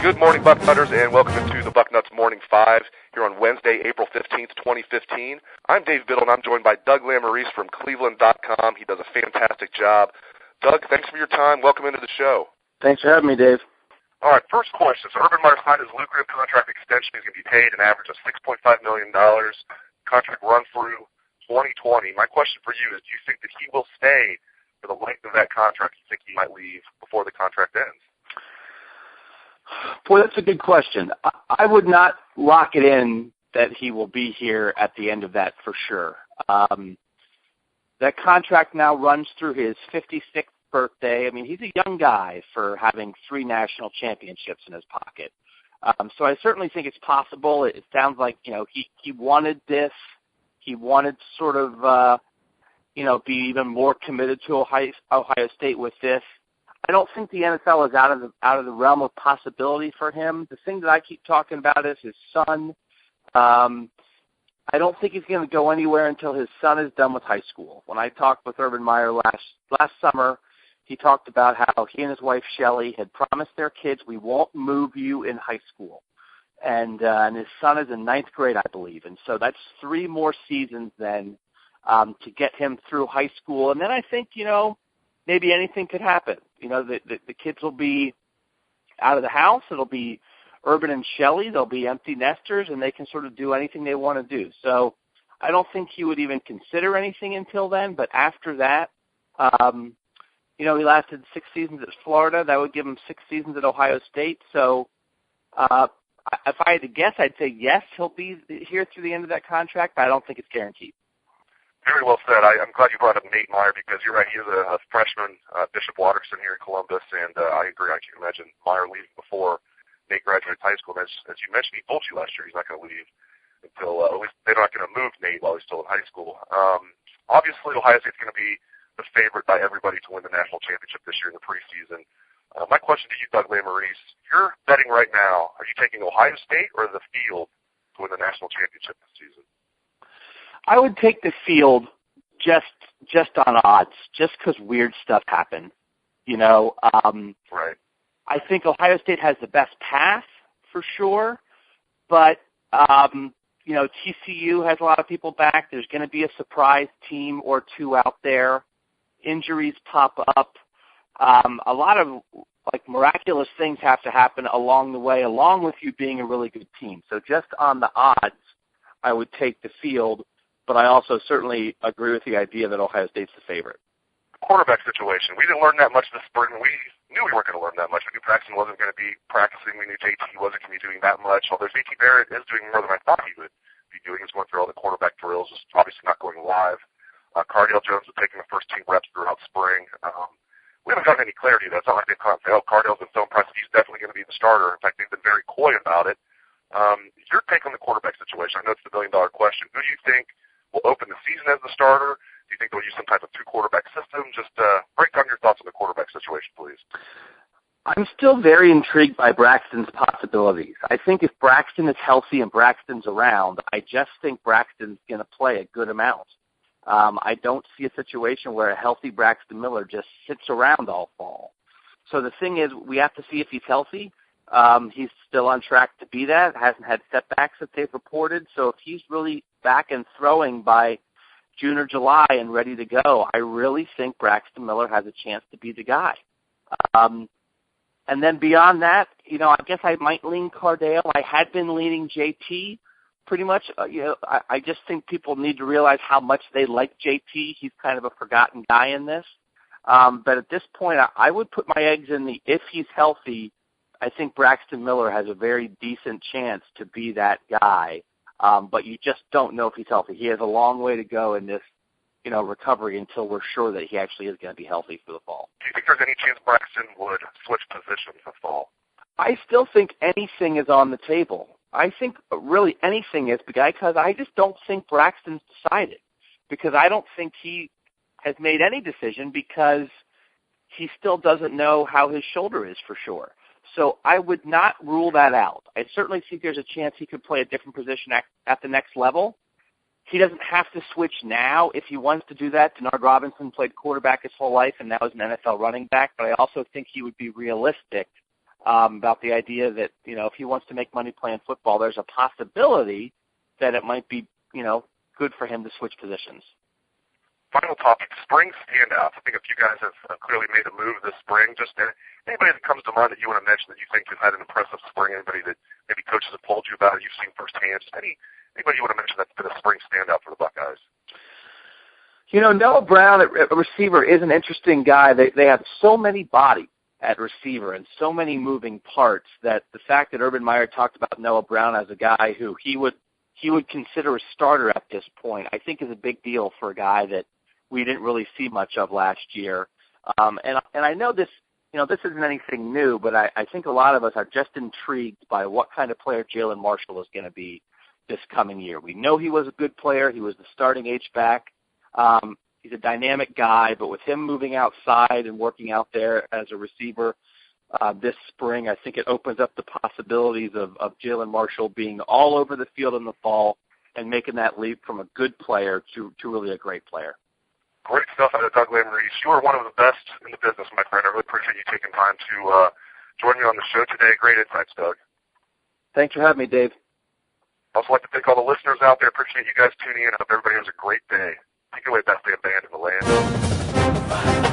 Good morning, Bucknutters, and welcome into the Bucknuts Morning 5 here on Wednesday, April 15th, 2015. I'm Dave Biddle, and I'm joined by Doug Lesmerises from Cleveland.com. He does a fantastic job. Doug, thanks for your time. Welcome into the show. Thanks for having me, Dave. All right, first question. So Urban Meyer signed his lucrative contract extension. He's going to be paid an average of $6.5 million. Contract run through 2020. My question for you is, do you think that he will stay for the length of that contract? Do you think he might leave before the contract ends? Boy, that's a good question. I would not lock it in that he will be here at the end of that for sure. That contract now runs through his 56th birthday. I mean, he's a young guy for having 3 national championships in his pocket. So I certainly think it's possible. It sounds like, he wanted this. He wanted to sort of, be even more committed to Ohio State with this. I don't think the NFL is out of the realm of possibility for him. The thing that I keep talking about is his son. I don't think he's going to go anywhere until his son is done with high school. When I talked with Urban Meyer last summer, he talked about how he and his wife Shelley had promised their kids, "We won't move you in high school," and his son is in 9th grade, I believe, and so that's 3 more seasons then to get him through high school, and then I think maybe anything could happen. The kids will be out of the house. It'll be Urban and Shelley. They'll be empty nesters, and they can sort of do anything they want to do. So I don't think he would even consider anything until then. But after that, he lasted 6 seasons at Florida. That would give him 6 seasons at Ohio State. So if I had to guess, I'd say yes, he'll be here through the end of that contract, but I don't think it's guaranteed. Very well said. I'm glad you brought up Nate Meyer because you're right. He was a freshman, Bishop Watterson here in Columbus, and I agree. I can imagine Meyer leaving before Nate graduated high school. And as you mentioned, he told you last year he's not going to leave until at least they're not going to move Nate while he's still in high school. Obviously, Ohio State's going to be the favorite by everybody to win the national championship this year in the preseason. My question to you, Doug Lesmerises, you're betting right now. Are you taking Ohio State or the field to win the national championship this season? I would take the field just on odds, just because weird stuff happened. Right. I think Ohio State has the best path for sure, but TCU has a lot of people back. There's going to be a surprise team or 2 out there. Injuries pop up. A lot of miraculous things have to happen along the way, along with you being a really good team. So just on the odds, I would take the field. But I also certainly agree with the idea that Ohio State's the favorite. Quarterback situation. We didn't learn that much this spring. We knew we weren't going to learn that much. We knew Braxton wasn't going to be practicing. We knew JT wasn't going to be doing that much. Although JT Barrett is doing more than I thought he would be doing. He's going through all the quarterback drills. Just obviously not going live. Cardale Jones was taking the first team reps throughout spring. We haven't gotten any clarity. That's not like they've come and say, Cardale's been so impressive. He's definitely going to be the starter. In fact, they've been very coy about it. Your take on the quarterback situation. I know it's the million-dollar question. Who do you think will open the season as the starter? Do you think they'll use some type of 2-quarterback system? Just break down your thoughts on the quarterback situation, please. I'm still very intrigued by Braxton's possibilities. I think if Braxton is healthy and Braxton's around, I just think Braxton's going to play a good amount. I don't see a situation where a healthy Braxton Miller just sits around all fall. So the thing is, we have to see if he's healthy. He's still on track to be that. Hasn't had setbacks that they've reported. So if he's really back and throwing by June or July and ready to go, I really think Braxton Miller has a chance to be the guy. And then beyond that, I guess I might lean Cardale. I had been leaning JT pretty much. I just think people need to realize how much they like JT. He's kind of a forgotten guy in this. But at this point, I would put my eggs in the if he's healthy, I think Braxton Miller has a very decent chance to be that guy. But you just don't know if he's healthy. He has a long way to go in this, recovery until we're sure that he actually is going to be healthy for the fall. Do you think there's any chance Braxton would switch positions this fall? I still think anything is on the table. I think really anything is, because I just don't think Braxton's decided. Because I don't think he has made any decision because he still doesn't know how his shoulder is for sure. So I would not rule that out. I certainly think there's a chance he could play a different position at the next level. He doesn't have to switch now if he wants to do that. Denard Robinson played quarterback his whole life and now is an NFL running back, but I also think he would be realistic about the idea that, if he wants to make money playing football, there's a possibility that it might be, good for him to switch positions. Final topic, spring standouts. I think a few guys have clearly made a move this spring. Just anybody that comes to mind that you want to mention that you think has had an impressive spring, anybody that maybe coaches have told you about, you've seen firsthand, just anybody you want to mention that's been a spring standout for the Buckeyes? Noah Brown at receiver is an interesting guy. They have so many bodies at receiver and so many moving parts that the fact that Urban Meyer talked about Noah Brown as a guy who he would consider a starter at this point, I think is a big deal for a guy that we didn't really see much of last year. And I know this, this isn't anything new, but I think a lot of us are just intrigued by what kind of player Jalen Marshall is going to be this coming year. We know he was a good player. He was the starting H-back. He's a dynamic guy, but with him moving outside and working out there as a receiver this spring, I think it opens up the possibilities of Jalen Marshall being all over the field in the fall and making that leap from a good player to really a great player. Great stuff out of Doug Lesmerises. You are one of the best in the business, my friend. I really appreciate you taking time to join me on the show today. Great insights, Doug. Thanks for having me, Dave. I'd also like to thank all the listeners out there. Appreciate you guys tuning in. I hope everybody has a great day. Take it away, best damn band in the land.